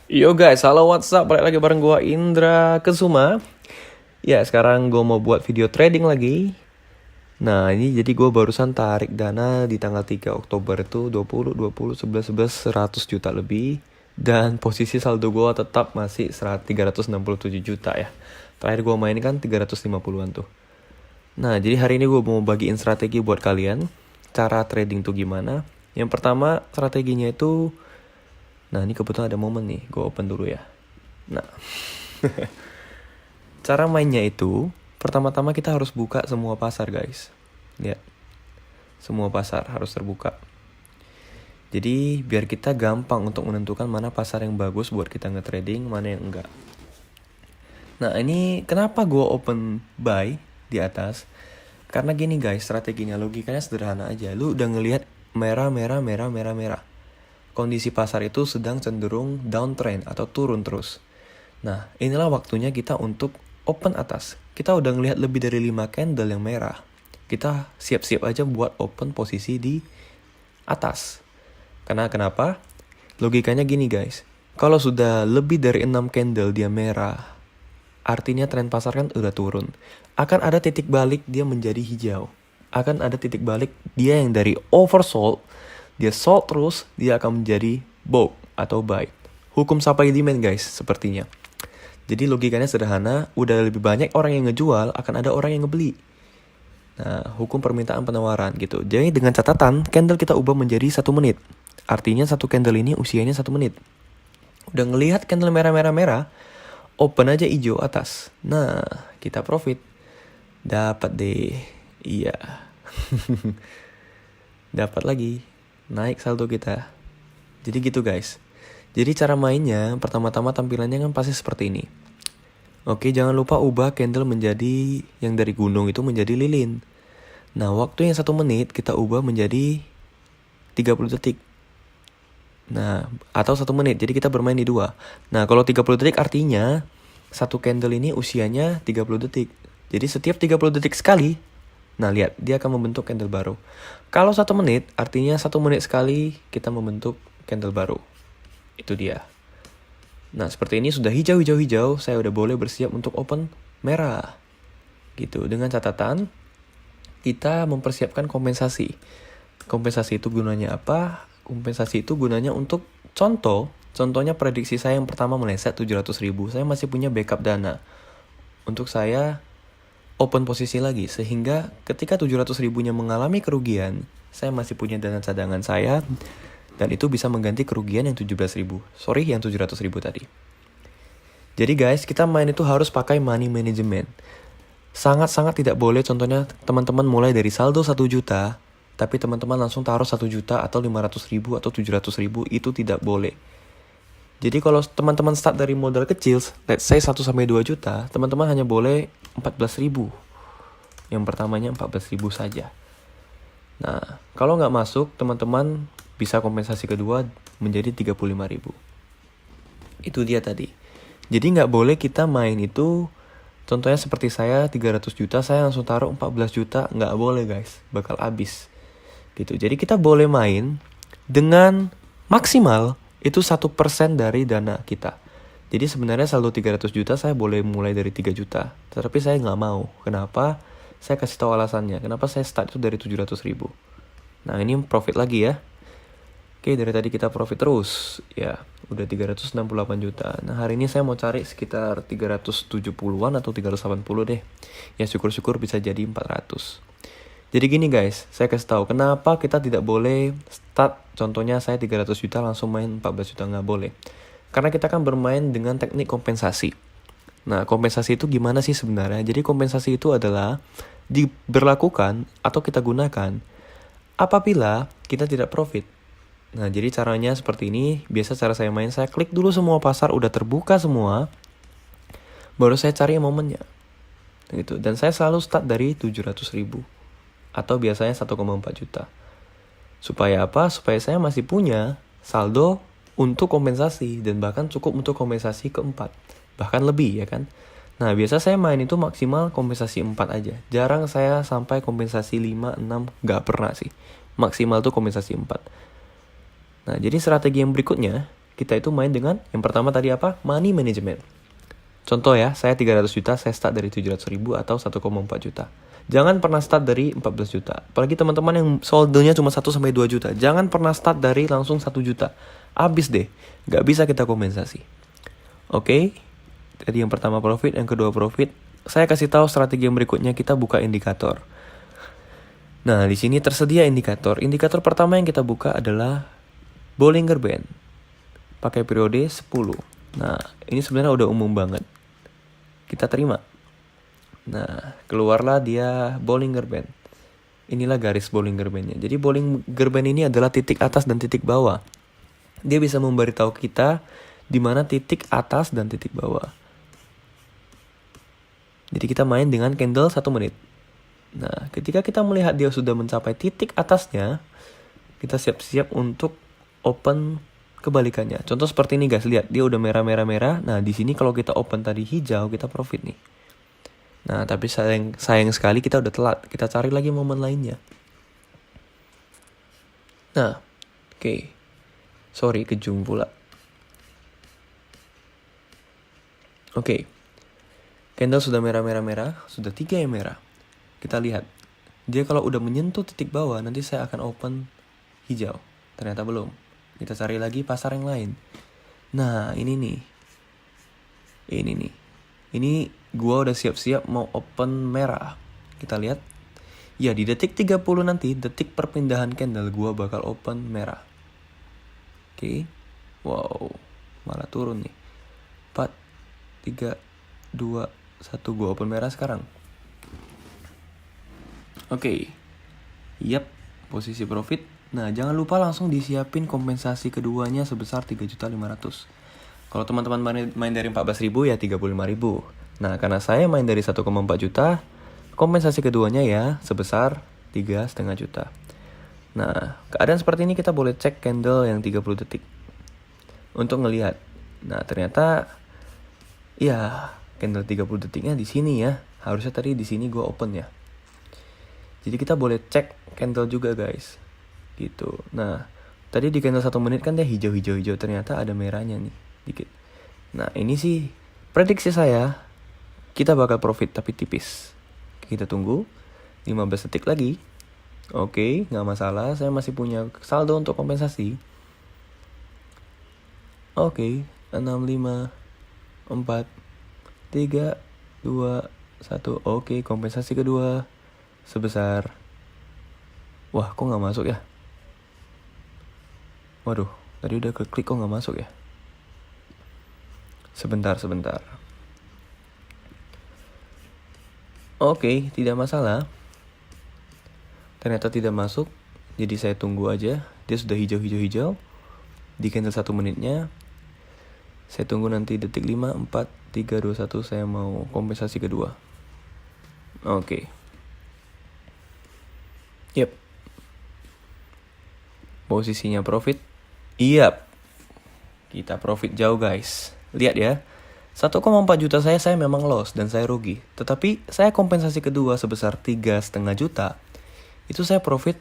Yo guys, halo what's up? Balik lagi bareng gua Indra Kesuma. Ya, sekarang gua mau buat video trading lagi. Nah, ini jadi gua barusan tarik dana di tanggal 3 Oktober itu 20, 11, 11, 100 juta lebih. Dan posisi saldo gua tetap masih 367 juta ya. Terakhir gua main kan 350-an tuh. Nah, jadi hari ini gua mau bagiin strategi buat kalian. Cara trading tuh gimana? Yang pertama, strateginya itu... Nah, ini kebetulan ada momen nih. Gua open dulu ya. Nah, cara mainnya itu, pertama-tama kita harus buka semua pasar guys. Lihat, semua pasar harus terbuka. Jadi biar kita gampang untuk menentukan mana pasar yang bagus buat kita nge-trading, mana yang enggak. Nah ini kenapa gue open buy di atas? Karena gini guys, strateginya logikanya sederhana aja. Lu udah ngelihat merah, merah, merah, merah, merah. Kondisi pasar itu sedang cenderung downtrend atau turun terus. Nah, inilah waktunya kita untuk open atas. Kita udah ngelihat lebih dari 5 candle yang merah. Kita siap-siap aja buat open posisi di atas. Karena kenapa? Logikanya gini guys. Kalau sudah lebih dari 6 candle dia merah, artinya tren pasar kan udah turun. Akan ada titik balik dia menjadi hijau. Akan ada titik balik dia yang dari oversold, dia sold terus, dia akan menjadi bought atau buy. Hukum supply demand guys, sepertinya. Jadi logikanya sederhana, udah lebih banyak orang yang ngejual, akan ada orang yang ngebeli. Nah, hukum permintaan penawaran gitu. Jadi dengan catatan, candle kita ubah menjadi 1 menit. Artinya satu candle ini usianya 1 menit. Udah ngelihat candle merah-merah-merah, open aja hijau atas. Nah, kita profit. Dapat deh. Iya. Dapat lagi. Naik saldo kita. Jadi gitu guys. Jadi cara mainnya, pertama-tama tampilannya kan pasti seperti ini. Oke, jangan lupa ubah candle menjadi yang dari gunung itu menjadi lilin. Nah, waktu yang 1 menit kita ubah menjadi 30 detik. Nah, atau 1 menit, jadi kita bermain di 2. Nah, kalau 30 detik artinya satu candle ini usianya 30 detik. Jadi setiap 30 detik sekali, nah lihat, dia akan membentuk candle baru. Kalau 1 menit, artinya 1 menit sekali kita membentuk candle baru. Itu dia. Nah, seperti ini sudah hijau-hijau-hijau, saya udah boleh bersiap untuk open merah. Gitu, dengan catatan kita mempersiapkan kompensasi. Kompensasi itu gunanya apa? Kompensasi itu gunanya untuk contohnya prediksi saya yang pertama meleset 700.000, saya masih punya backup dana untuk saya open posisi lagi, sehingga ketika 700.000-nya mengalami kerugian, saya masih punya dana cadangan saya, dan itu bisa mengganti kerugian yang 17.000. Sorry, yang 700.000 tadi. Jadi guys, kita main itu harus pakai money management. Sangat-sangat tidak boleh contohnya teman-teman mulai dari saldo 1 juta, tapi teman-teman langsung taruh 1 juta atau 500.000 atau 700.000, itu tidak boleh. Jadi kalau teman-teman start dari modal kecil, let's say 1-2 juta, teman-teman hanya boleh 14.000. Yang pertamanya 14.000 saja. Nah, kalau nggak masuk, teman-teman bisa kompensasi kedua menjadi 35.000. Itu dia tadi. Jadi nggak boleh kita main itu, contohnya seperti saya 300 juta, saya langsung taruh 14 juta, nggak boleh guys, bakal habis. Gitu. Jadi kita boleh main dengan maksimal itu 1% dari dana kita. Jadi sebenarnya saldo 300 juta saya boleh mulai dari 3 juta. Tetapi saya nggak mau. Kenapa? Saya kasih tahu alasannya. Kenapa saya start itu dari 700.000. Nah ini profit lagi ya. Oke, dari tadi kita profit terus. Ya, udah 368 juta. Nah hari ini saya mau cari sekitar 370-an atau 380 deh. Ya syukur-syukur bisa jadi 400. Jadi gini guys, saya kasih tahu kenapa kita tidak boleh start, contohnya saya 300 juta langsung main 14 juta, nggak boleh. Karena kita kan bermain dengan teknik kompensasi. Nah, kompensasi itu gimana sih sebenarnya? Jadi kompensasi itu adalah diberlakukan atau kita gunakan apabila kita tidak profit. Nah, jadi caranya seperti ini. Biasa cara saya main, saya klik dulu semua pasar, udah terbuka semua, baru saya cari momennya. Gitu. Dan saya selalu start dari 700.000. Atau biasanya 1,4 juta. Supaya apa? Supaya saya masih punya saldo untuk kompensasi, dan bahkan cukup untuk kompensasi keempat, bahkan lebih ya kan. Nah biasa saya main itu maksimal kompensasi 4 aja, jarang saya sampai kompensasi 5, 6, gak pernah sih. Maksimal tuh kompensasi 4. Nah jadi strategi yang berikutnya, kita itu main dengan yang pertama tadi apa? Money management. Contoh ya, saya 300 juta, saya start dari 700 ribu atau 1,4 juta. Jangan pernah start dari 14 juta. Apalagi teman-teman yang soldenya cuma 1-2 juta. Jangan pernah start dari langsung 1 juta. Abis deh, gak bisa kita kompensasi. Oke, jadi yang pertama profit, yang kedua profit. Saya kasih tahu strategi yang berikutnya, kita buka indikator. Nah, di sini tersedia indikator. Indikator pertama yang kita buka adalah Bollinger Band. Pakai periode 10. Nah, ini sebenarnya udah umum banget. Kita terima. Nah, keluarlah dia Bollinger Band. Inilah garis Bollinger Band-nya. Jadi Bollinger Band ini adalah titik atas dan titik bawah. Dia bisa memberitahu kita di mana titik atas dan titik bawah. Jadi kita main dengan candle 1 menit. Nah, ketika kita melihat dia sudah mencapai titik atasnya, kita siap-siap untuk open kebalikannya. Contoh seperti ini guys, lihat dia udah merah. Nah, di sini kalau kita open tadi hijau, kita profit nih. Nah, tapi sayang sekali kita udah telat. Kita cari lagi momen lainnya. Nah, oke. Sorry, kejung pula. Oke. Candle sudah merah. Sudah 3 yang merah. Kita lihat. Dia kalau udah menyentuh titik bawah, nanti saya akan open hijau. Ternyata belum. Kita cari lagi pasar yang lain. Nah, ini nih. Ini gua udah siap-siap mau open merah. Kita lihat. Ya, di detik 30 nanti, detik perpindahan candle, gua bakal open merah. Oke. Wow. Malah turun nih. 4, 3, 2, 1. Gua open merah sekarang. Oke. Yap, posisi profit. Nah, jangan lupa langsung disiapin kompensasi keduanya sebesar 3.500.000. Kalau teman-teman main dari 14.000 ya 35.000. Nah, karena saya main dari 1,4 juta, kompensasi keduanya ya sebesar 3,5 juta. Nah, keadaan seperti ini kita boleh cek candle yang 30 detik untuk ngelihat. Nah, ternyata ya candle 30 detiknya di sini ya. Harusnya tadi di sini gue open ya. Jadi kita boleh cek candle juga guys. Gitu. Nah, tadi di candle 1 menit kan dia hijau, ternyata ada merahnya nih dikit. Nah, ini sih prediksi saya kita bakal profit tapi tipis. Kita tunggu 15 detik lagi. Oke, nggak masalah, saya masih punya saldo untuk kompensasi. Oke, 6, 5, 4, 3, 2, 1. Oke, kompensasi kedua sebesar. Wah, kok nggak masuk ya? Waduh, tadi udah keklik kok nggak masuk ya? Sebentar. Oke, tidak masalah. Ternyata tidak masuk. Jadi saya tunggu aja. Dia sudah hijau. Di candle 1 menitnya. Saya tunggu nanti detik 5, 4, 3, 2, 1. Saya mau kompensasi kedua. Oke. Yep. Posisinya profit. Yap. Kita profit jauh guys. Lihat ya. 1,4 juta saya memang loss dan saya rugi. Tetapi saya kompensasi kedua sebesar 3,5 juta. Itu saya profit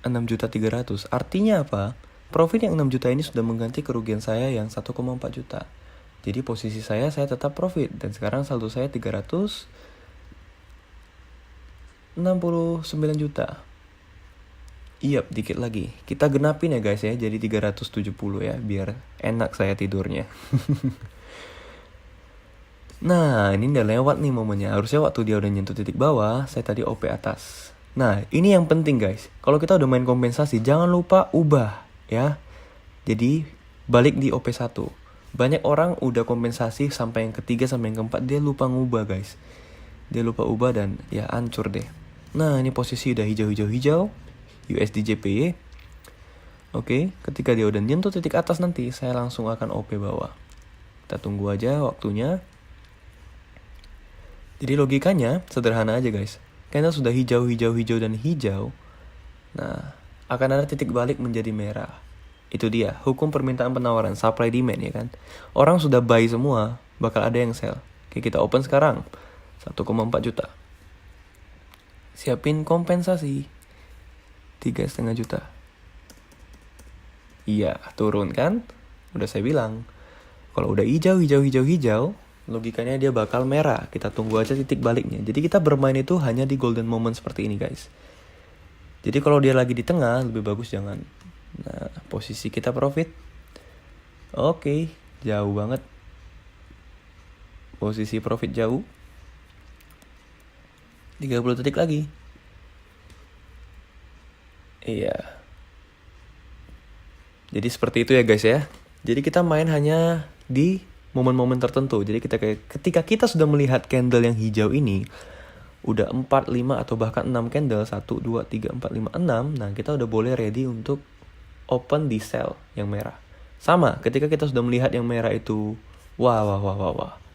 6.300.000. Artinya apa? Profit yang 6 juta ini sudah mengganti kerugian saya yang 1,4 juta. Jadi posisi saya tetap profit. Dan sekarang saldo saya 369 juta. Iya, dikit lagi. Kita genapin ya guys ya, jadi 370 ya, biar enak saya tidurnya. Nah, ini udah lewat nih momennya. Harusnya waktu dia udah nyentuh titik bawah, saya tadi OP atas. Nah, ini yang penting guys. Kalau kita udah main kompensasi, jangan lupa ubah ya. Jadi, balik di OP1. Banyak orang udah kompensasi sampai yang ketiga, sampai yang keempat, dia lupa ngubah guys. Dia lupa ubah dan ya hancur deh. Nah, ini posisi udah hijau. USD JPY. Oke, ketika dia udah nyentuh titik atas nanti, saya langsung akan OP bawah. Kita tunggu aja waktunya. Jadi logikanya sederhana aja guys. Candle sudah hijau dan hijau. Nah, akan ada titik balik menjadi merah. Itu dia, hukum permintaan penawaran, supply demand ya kan. Orang sudah buy semua, bakal ada yang sell. Oke, kita open sekarang. 1,4 juta. Siapin kompensasi. 3,5 juta. Iya, turun kan? Udah saya bilang, kalau udah hijau, logikanya dia bakal merah. Kita tunggu aja titik baliknya. Jadi kita bermain itu hanya di golden moment seperti ini guys. Jadi kalau dia lagi di tengah, lebih bagus jangan. Nah, posisi kita profit. Oke, jauh banget. Posisi profit jauh. 30 detik lagi. Iya. Jadi seperti itu ya guys ya. Jadi kita main hanya di momen-momen tertentu. Jadi ketika kita sudah melihat candle yang hijau ini, udah 4, 5 atau bahkan 6 candle, 1, 2, 3, 4, 5, 6. Nah kita udah boleh ready untuk open di sell yang merah. Sama, ketika kita sudah melihat yang merah itu, wah,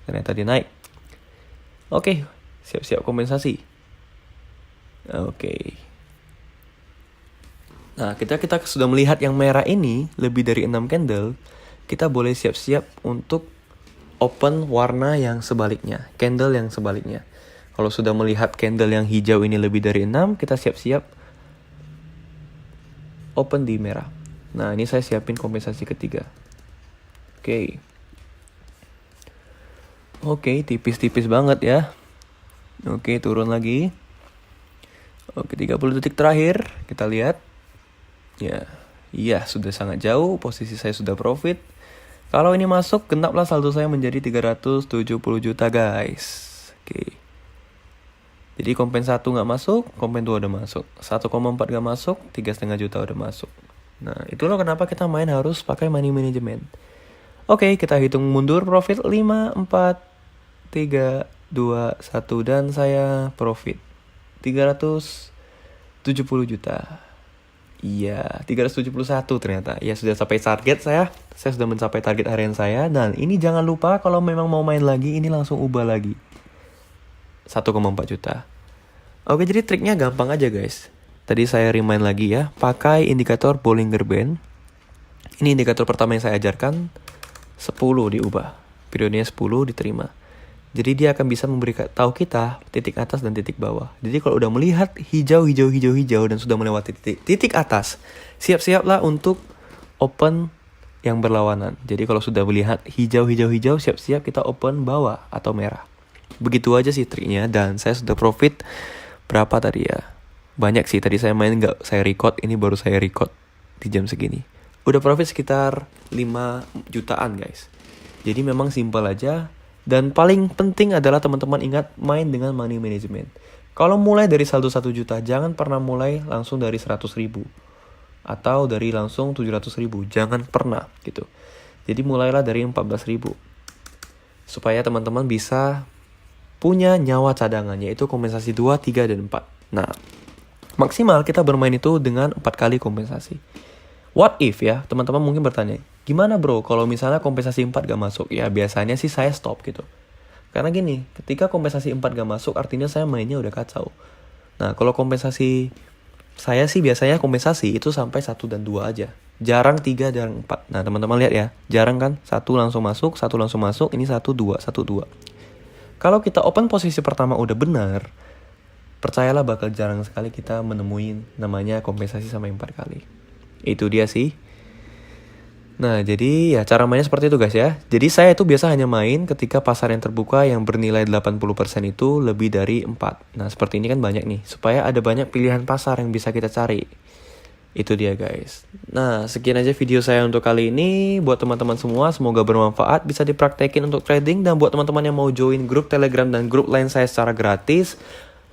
ternyata dia naik. Oke, siap-siap kompensasi. Oke. Nah, kita sudah melihat yang merah ini lebih dari 6 candle, kita boleh siap-siap untuk open warna yang sebaliknya, candle yang sebaliknya. Kalau sudah melihat candle yang hijau ini lebih dari 6, kita siap-siap open di merah. Nah, ini saya siapin kompensasi ketiga. Oke, tipis-tipis banget ya. Oke, turun lagi. Oke, 30 detik terakhir, kita lihat. Ya, sudah sangat jauh, posisi saya sudah profit. Kalau ini masuk, genaplah saldo saya menjadi 370 juta guys. Oke. Jadi kompen 1 gak masuk, kompen 2 udah masuk. 1,4 gak masuk, 3,5 juta udah masuk. Nah, itulah kenapa kita main harus pakai money management. Oke, kita hitung mundur profit 5, 4, 3, 2, 1. Dan saya profit 370 juta. Iya, 371 ternyata. Ya, sudah sampai target saya. Saya sudah mencapai target harian saya. Dan ini jangan lupa kalau memang mau main lagi, ini langsung ubah lagi. 1,4 juta. Oke, jadi triknya gampang aja guys. Tadi saya remind lagi ya. Pakai indikator Bollinger Band. Ini indikator pertama yang saya ajarkan. 10 diubah. Periodenya 10 diterima. Jadi dia akan bisa memberi tahu kita titik atas dan titik bawah. Jadi kalau udah melihat hijau dan sudah melewati titik atas, siap-siaplah untuk open yang berlawanan. Jadi kalau sudah melihat hijau, siap-siap kita open bawah atau merah. Begitu aja sih triknya, dan saya sudah profit berapa tadi ya? Banyak sih, tadi saya main nggak saya record, ini baru saya record di jam segini. Udah profit sekitar 5 jutaan guys. Jadi memang simpel aja. Dan paling penting adalah teman-teman ingat main dengan money management. Kalau mulai dari saldo 1 juta, jangan pernah mulai langsung dari 100 ribu. Atau dari langsung 700 ribu. Jangan pernah gitu. Jadi mulailah dari 14 ribu. Supaya teman-teman bisa punya nyawa cadangan, yaitu kompensasi 2, 3, dan 4. Nah, maksimal kita bermain itu dengan 4 kali kompensasi. What if ya, teman-teman mungkin bertanya, gimana bro kalau misalnya kompensasi 4 gak masuk? Ya biasanya sih saya stop gitu. Karena gini, ketika kompensasi 4 gak masuk artinya saya mainnya udah kacau. Nah kalau kompensasi, saya sih biasanya kompensasi itu sampai 1 dan 2 aja. Jarang 3, jarang 4. Nah teman-teman lihat ya, jarang kan? 1 langsung masuk, ini 1, 2, 1, 2. Kalau kita open posisi pertama udah benar, percayalah bakal jarang sekali kita menemui namanya kompensasi sampai 4 kali. Itu dia sih. Nah jadi ya cara mainnya seperti itu guys ya. Jadi saya itu biasa hanya main ketika pasar yang terbuka yang bernilai 80% itu lebih dari 4. Nah seperti ini kan banyak nih. Supaya ada banyak pilihan pasar yang bisa kita cari. Itu dia guys. Nah sekian aja video saya untuk kali ini. Buat teman-teman semua semoga bermanfaat. Bisa dipraktekin untuk trading. Dan buat teman-teman yang mau join grup Telegram dan grup lain saya secara gratis,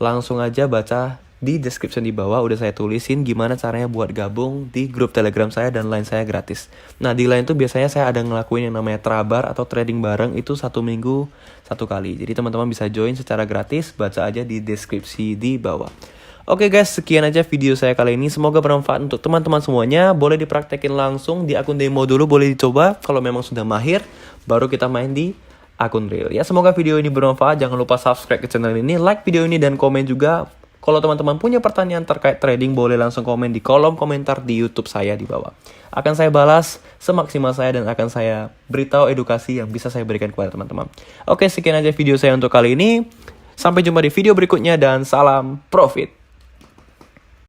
langsung aja baca di description di bawah, udah saya tulisin gimana caranya buat gabung di grup Telegram saya dan line saya gratis. Nah di line tuh biasanya saya ada ngelakuin yang namanya trabar atau trading bareng, itu 1 minggu 1 kali. Jadi teman-teman bisa join secara gratis, baca aja di deskripsi di bawah. Oke guys, sekian aja video saya kali ini. Semoga bermanfaat untuk teman-teman semuanya. Boleh dipraktekin langsung di akun demo dulu, boleh dicoba. Kalau memang sudah mahir, baru kita main di akun real. Ya semoga video ini bermanfaat. Jangan lupa subscribe ke channel ini, like video ini, dan komen juga. Kalau teman-teman punya pertanyaan terkait trading, boleh langsung komen di kolom komentar di YouTube saya di bawah. Akan saya balas semaksimal saya dan akan saya beritahu edukasi yang bisa saya berikan kepada teman-teman. Oke, sekian aja video saya untuk kali ini. Sampai jumpa di video berikutnya dan salam profit.